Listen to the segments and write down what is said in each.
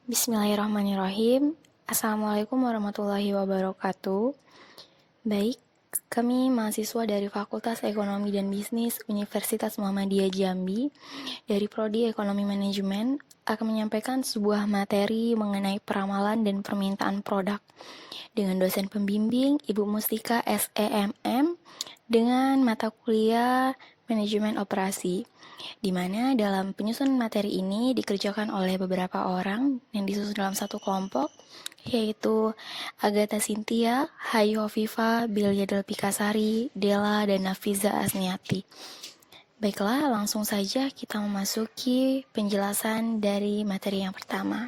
Bismillahirrahmanirrahim. Assalamualaikum warahmatullahi wabarakatuh. Baik, kami mahasiswa dari Fakultas Ekonomi dan Bisnis Universitas Muhammadiyah Jambi dari Prodi Ekonomi Manajemen akan menyampaikan sebuah materi mengenai peramalan dan permintaan produk dengan dosen pembimbing Ibu Mustika SEMM dengan mata kuliah Manajemen Operasi, di mana dalam penyusunan materi ini dikerjakan oleh beberapa orang yang disusun dalam satu kelompok, yaitu Agatha Cynthia, Hayu Hovifa, Bilya Delpikasari, Della, dan Nafiza Asniati. Baiklah, langsung saja kita memasuki penjelasan dari materi yang pertama.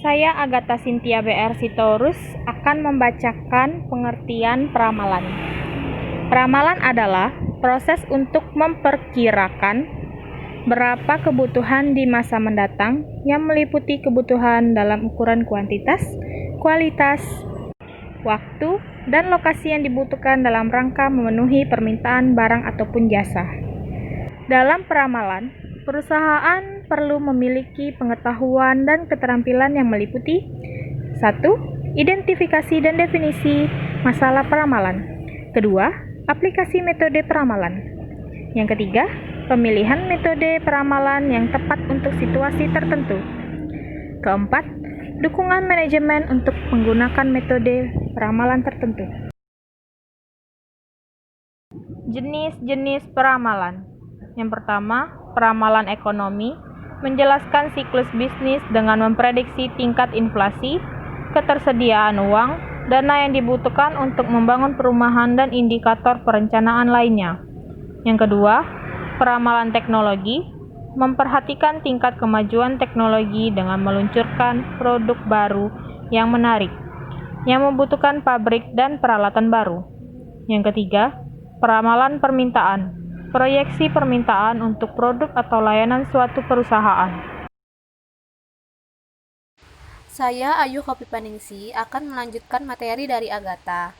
Saya Agatha Cynthia BR Sitorus akan membacakan pengertian peramalan. Peramalan adalah proses untuk memperkirakan berapa kebutuhan di masa mendatang yang meliputi kebutuhan dalam ukuran kuantitas, kualitas, waktu, dan lokasi yang dibutuhkan dalam rangka memenuhi permintaan barang ataupun jasa. Dalam peramalan, perusahaan perlu memiliki pengetahuan dan keterampilan yang meliputi 1. Identifikasi dan definisi masalah peramalan. Kedua, aplikasi metode peramalan. Yang ketiga, pemilihan metode peramalan yang tepat untuk situasi tertentu. Keempat, dukungan manajemen untuk menggunakan metode peramalan tertentu. Jenis-jenis peramalan. Yang pertama, peramalan ekonomi menjelaskan siklus bisnis dengan memprediksi tingkat inflasi, ketersediaan uang, dana yang dibutuhkan untuk membangun perumahan dan indikator perencanaan lainnya. Yang kedua, peramalan teknologi memperhatikan tingkat kemajuan teknologi dengan meluncurkan produk baru yang menarik, yang membutuhkan pabrik dan peralatan baru. Yang ketiga, peramalan permintaan, proyeksi permintaan untuk produk atau layanan suatu perusahaan. Saya Ayu Hopipaningsi akan melanjutkan materi dari Agatha.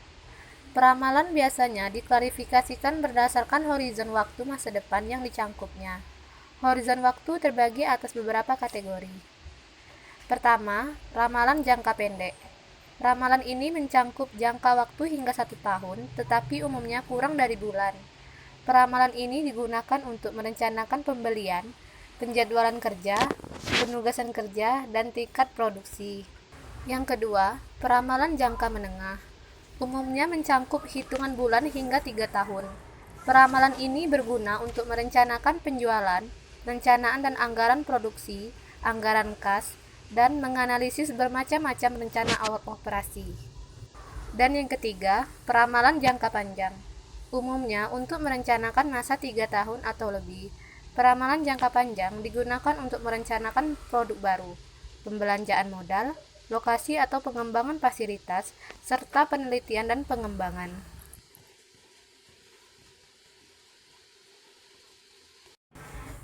Peramalan biasanya diklarifikasikan berdasarkan horizon waktu masa depan yang dicangkupnya. Horizon waktu terbagi atas beberapa kategori. Pertama, ramalan jangka pendek. Ramalan ini mencangkup jangka waktu hingga 1 tahun, tetapi umumnya kurang dari bulan. Peramalan ini digunakan untuk merencanakan pembelian, penjadwalan kerja, penugasan kerja, dan tingkat produksi. Yang kedua, peramalan jangka menengah. Umumnya mencangkup hitungan bulan hingga 3 tahun. Peramalan ini berguna untuk merencanakan penjualan, perencanaan dan anggaran produksi, anggaran kas, dan menganalisis bermacam-macam rencana operasi. Dan yang ketiga, peramalan jangka panjang. Umumnya untuk merencanakan masa 3 tahun atau lebih. Peramalan jangka panjang digunakan untuk merencanakan produk baru, pembelanjaan modal, lokasi atau pengembangan fasilitas, serta penelitian dan pengembangan.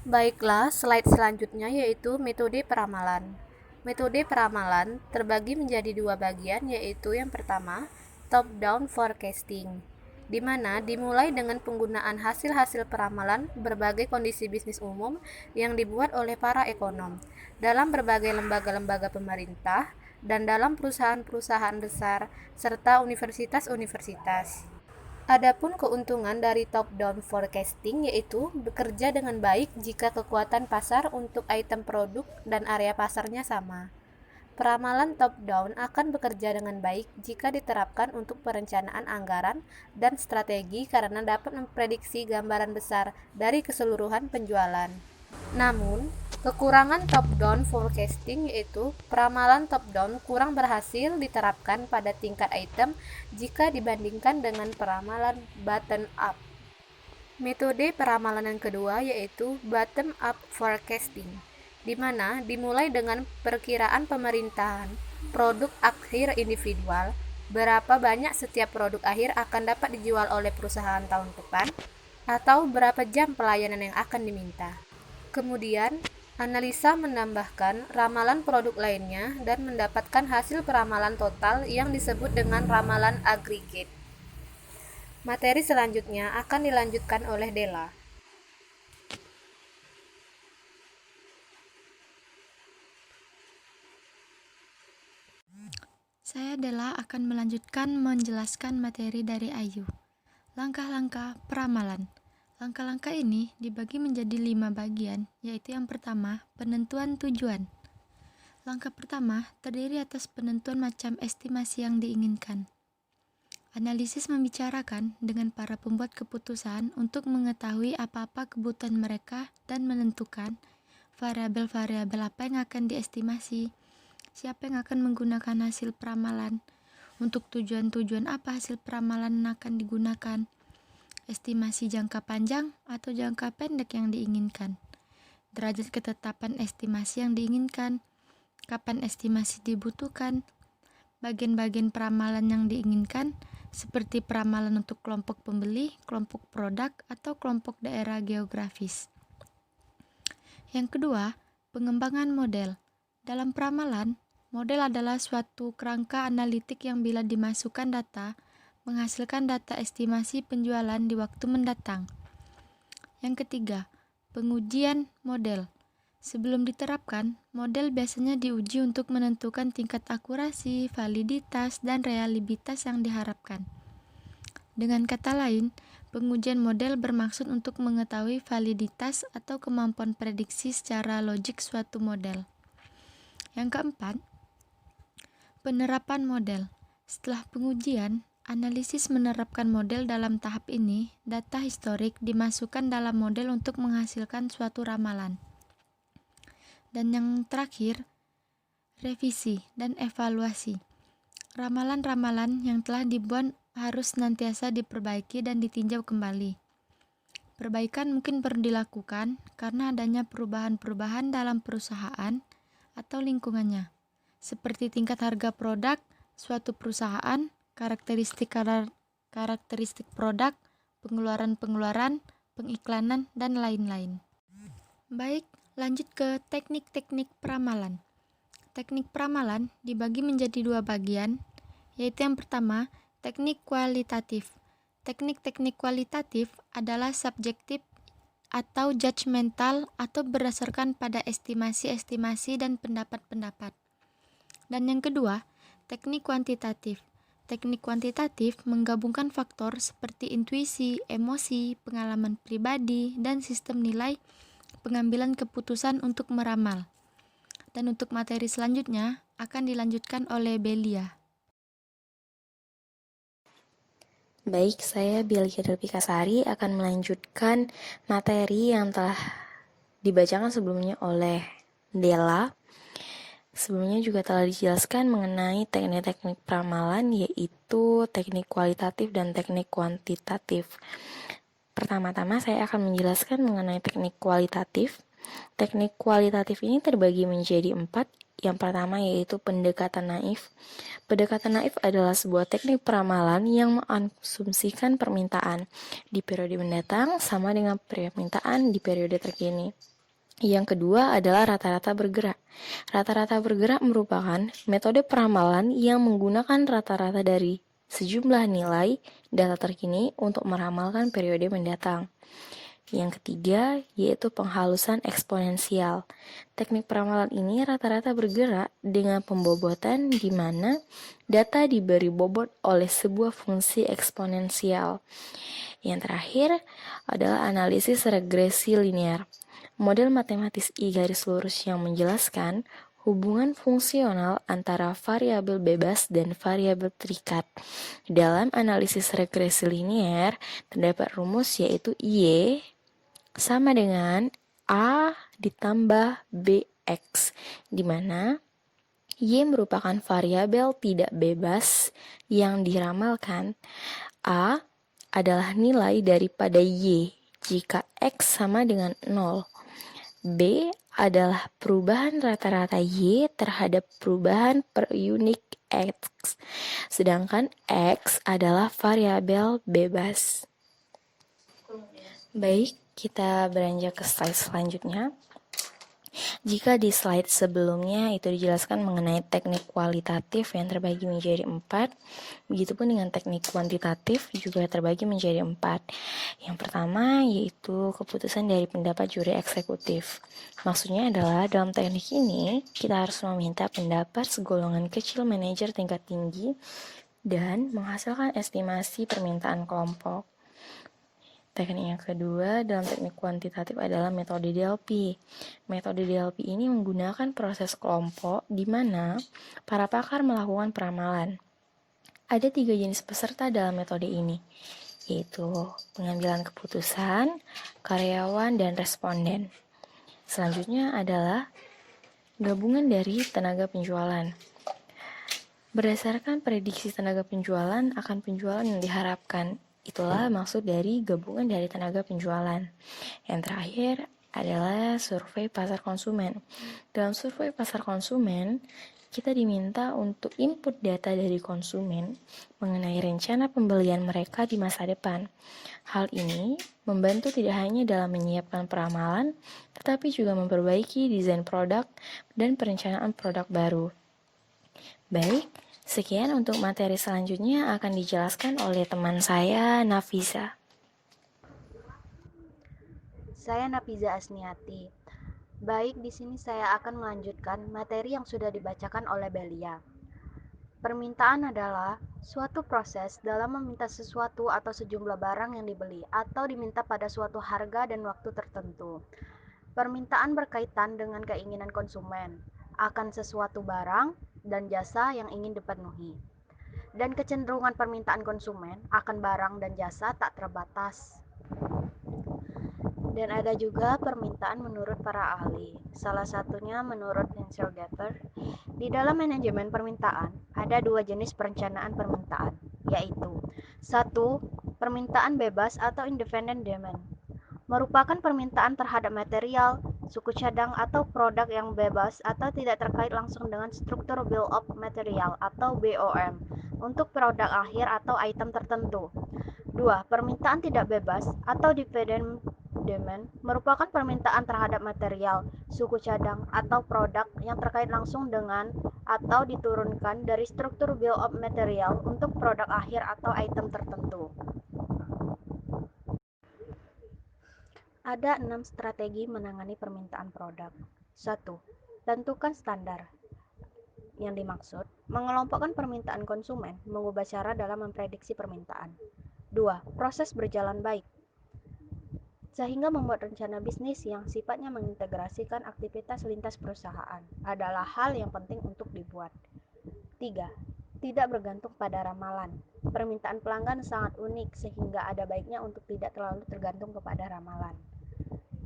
Baiklah, slide selanjutnya yaitu metode peramalan. Metode peramalan terbagi menjadi 2 bagian, yaitu yang pertama, top-down forecasting, di mana dimulai dengan penggunaan hasil-hasil peramalan berbagai kondisi bisnis umum yang dibuat oleh para ekonom dalam berbagai lembaga-lembaga pemerintah dan dalam perusahaan-perusahaan besar serta universitas-universitas. Adapun keuntungan dari top-down forecasting yaitu bekerja dengan baik jika kekuatan pasar untuk item produk dan area pasarnya sama. Peramalan top-down akan bekerja dengan baik jika diterapkan untuk perencanaan anggaran dan strategi karena dapat memprediksi gambaran besar dari keseluruhan penjualan. Namun, kekurangan top-down forecasting yaitu peramalan top-down kurang berhasil diterapkan pada tingkat item jika dibandingkan dengan peramalan bottom-up. Metode peramalan yang kedua yaitu bottom-up forecasting, di mana dimulai dengan perkiraan pemerintahan produk akhir individual, berapa banyak setiap produk akhir akan dapat dijual oleh perusahaan tahun depan, atau berapa jam pelayanan yang akan diminta. Kemudian, analisa menambahkan ramalan produk lainnya dan mendapatkan hasil peramalan total yang disebut dengan ramalan aggregate. Materi selanjutnya akan dilanjutkan oleh Della. Saya Dela akan melanjutkan menjelaskan materi dari Ayu. Langkah-langkah peramalan. Langkah-langkah ini dibagi menjadi 5 bagian, yaitu yang pertama, penentuan tujuan. Langkah pertama terdiri atas penentuan macam estimasi yang diinginkan. Analisis membicarakan dengan para pembuat keputusan untuk mengetahui apa-apa kebutuhan mereka dan menentukan variabel-variabel apa yang akan diestimasi, siapa yang akan menggunakan hasil peramalan, untuk tujuan-tujuan apa hasil peramalan akan digunakan, estimasi jangka panjang atau jangka pendek yang diinginkan, derajat ketetapan estimasi yang diinginkan, kapan estimasi dibutuhkan, bagian-bagian peramalan yang diinginkan, seperti peramalan untuk kelompok pembeli, kelompok produk, atau kelompok daerah geografis. Yang kedua, pengembangan model. Dalam peramalan, model adalah suatu kerangka analitik yang bila dimasukkan data, menghasilkan data estimasi penjualan di waktu mendatang. Yang ketiga, pengujian model. Sebelum diterapkan, model biasanya diuji untuk menentukan tingkat akurasi, validitas, dan reliabilitas yang diharapkan. Dengan kata lain, pengujian model bermaksud untuk mengetahui validitas atau kemampuan prediksi secara logik suatu model. Yang keempat, penerapan model. Setelah pengujian, analisis menerapkan model. Dalam tahap ini, data historik dimasukkan dalam model untuk menghasilkan suatu ramalan. Dan yang terakhir, revisi dan evaluasi. Ramalan-ramalan yang telah dibuat harus senantiasa diperbaiki dan ditinjau kembali. Perbaikan mungkin perlu dilakukan karena adanya perubahan-perubahan dalam perusahaan atau lingkungannya, seperti tingkat harga produk suatu perusahaan, karakteristik produk, pengeluaran-pengeluaran, pengiklanan, dan lain-lain. Baik, lanjut ke teknik-teknik peramalan. Teknik peramalan dibagi menjadi 2 bagian, yaitu yang pertama, teknik kualitatif. Teknik-teknik kualitatif adalah subjektif atau judgmental atau berdasarkan pada estimasi-estimasi dan pendapat-pendapat. Dan yang kedua, teknik kuantitatif. Teknik kuantitatif menggabungkan faktor seperti intuisi, emosi, pengalaman pribadi, dan sistem nilai pengambilan keputusan untuk meramal. Dan untuk materi selanjutnya akan dilanjutkan oleh Belia. Baik, saya Belia Delpikasari akan melanjutkan materi yang telah dibacakan sebelumnya oleh Dela. Sebelumnya juga telah dijelaskan mengenai teknik-teknik peramalan, yaitu teknik kualitatif dan teknik kuantitatif. Pertama-tama saya akan menjelaskan mengenai teknik kualitatif. Teknik kualitatif ini terbagi menjadi 4. Yang pertama yaitu pendekatan naif. Pendekatan naif adalah sebuah teknik peramalan yang mengasumsikan permintaan di periode mendatang sama dengan permintaan di periode terkini. Yang kedua adalah rata-rata bergerak. Rata-rata bergerak merupakan metode peramalan yang menggunakan rata-rata dari sejumlah nilai data terkini untuk meramalkan periode mendatang. Yang ketiga yaitu penghalusan eksponensial. Teknik peramalan ini rata-rata bergerak dengan pembobotan di mana data diberi bobot oleh sebuah fungsi eksponensial. Yang terakhir adalah analisis regresi linear. Model matematis I garis lurus yang menjelaskan hubungan fungsional antara variabel bebas dan variabel terikat. Dalam analisis regresi linear, terdapat rumus yaitu Y sama dengan A ditambah BX, di mana Y merupakan variabel tidak bebas yang diramalkan. A adalah nilai daripada Y jika X sama dengan 0. B adalah perubahan rata-rata Y terhadap perubahan per unit X, sedangkan X adalah variabel bebas. Baik, kita beranjak ke slide selanjutnya. Jika di slide sebelumnya itu dijelaskan mengenai teknik kualitatif yang terbagi menjadi 4, begitupun dengan teknik kuantitatif juga terbagi menjadi 4. Yang pertama yaitu keputusan dari pendapat juri eksekutif. Maksudnya adalah dalam teknik ini kita harus meminta pendapat segolongan kecil manajer tingkat tinggi dan menghasilkan estimasi permintaan kelompok. Teknik yang kedua dalam teknik kuantitatif adalah metode DLP. Metode DLP ini menggunakan proses kelompok di mana para pakar melakukan peramalan. Ada 3 jenis peserta dalam metode ini, yaitu pengambilan keputusan, karyawan, dan responden. Selanjutnya adalah gabungan dari tenaga penjualan. Berdasarkan prediksi tenaga penjualan akan penjualan yang diharapkan. Itulah maksud dari gabungan dari tenaga penjualan. Yang terakhir adalah survei pasar konsumen. Dalam survei pasar konsumen, kita diminta untuk input data dari konsumen mengenai rencana pembelian mereka di masa depan. Hal ini membantu tidak hanya dalam menyiapkan peramalan, tetapi juga memperbaiki desain produk dan perencanaan produk baru. Baik, sekian untuk materi selanjutnya akan dijelaskan oleh teman saya, Nafisa. Saya Nafiza Asniati. Baik, di sini saya akan melanjutkan materi yang sudah dibacakan oleh Belia. Permintaan adalah suatu proses dalam meminta sesuatu atau sejumlah barang yang dibeli atau diminta pada suatu harga dan waktu tertentu. Permintaan berkaitan dengan keinginan konsumen akan sesuatu barang dan jasa yang ingin dipenuhi. Dan kecenderungan permintaan konsumen akan barang dan jasa tak terbatas. Dan ada juga permintaan menurut para ahli. Salah satunya menurut Hansel Gaffer, di dalam manajemen permintaan ada 2 jenis perencanaan permintaan, yaitu 1. Permintaan bebas atau independent demand, merupakan permintaan terhadap material, suku cadang atau produk yang bebas atau tidak terkait langsung dengan struktur bill of material atau BOM untuk produk akhir atau item tertentu. 2. Permintaan tidak bebas atau dependent demand merupakan permintaan terhadap material, suku cadang, atau produk yang terkait langsung dengan atau diturunkan dari struktur bill of material untuk produk akhir atau item tertentu. Ada 6 strategi menangani permintaan produk. 1. Tentukan standar. Yang dimaksud, mengelompokkan permintaan konsumen, mengubah cara dalam memprediksi permintaan. 2. Proses berjalan baik, sehingga membuat rencana bisnis yang sifatnya mengintegrasikan aktivitas lintas perusahaan adalah hal yang penting untuk dibuat. 3. Tidak bergantung pada ramalan. Permintaan pelanggan sangat unik sehingga ada baiknya untuk tidak terlalu tergantung kepada ramalan.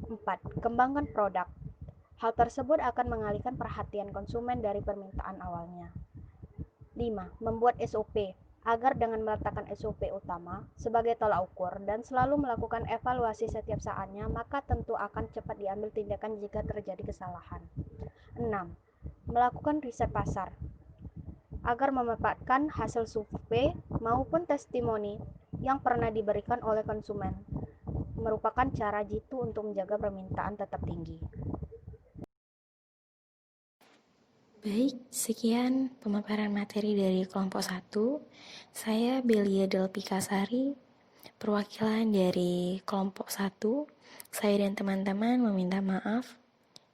4. Kembangkan produk. Hal tersebut akan mengalihkan perhatian konsumen dari permintaan awalnya. 5. Membuat SOP. Agar dengan meletakkan SOP utama sebagai tolak ukur dan selalu melakukan evaluasi setiap saatnya, maka tentu akan cepat diambil tindakan jika terjadi kesalahan. 6. Melakukan riset pasar. Agar memanfaatkan hasil survei maupun testimoni yang pernah diberikan oleh konsumen, merupakan cara jitu untuk menjaga permintaan tetap tinggi. Baik, sekian pemaparan materi dari kelompok 1. Saya Belia Delpikasari, perwakilan dari kelompok 1. Saya dan teman-teman meminta maaf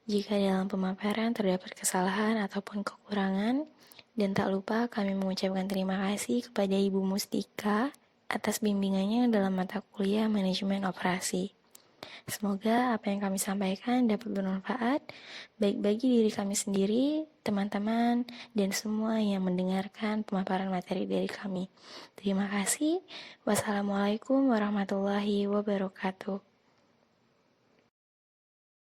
jika dalam pemaparan terdapat kesalahan ataupun kekurangan. Dan tak lupa kami mengucapkan terima kasih kepada Ibu Mustika atas bimbingannya dalam mata kuliah manajemen operasi. Semoga apa yang kami sampaikan dapat bermanfaat, baik bagi diri kami sendiri, teman-teman, dan semua yang mendengarkan pemaparan materi dari kami. Terima kasih. Wassalamualaikum warahmatullahi wabarakatuh.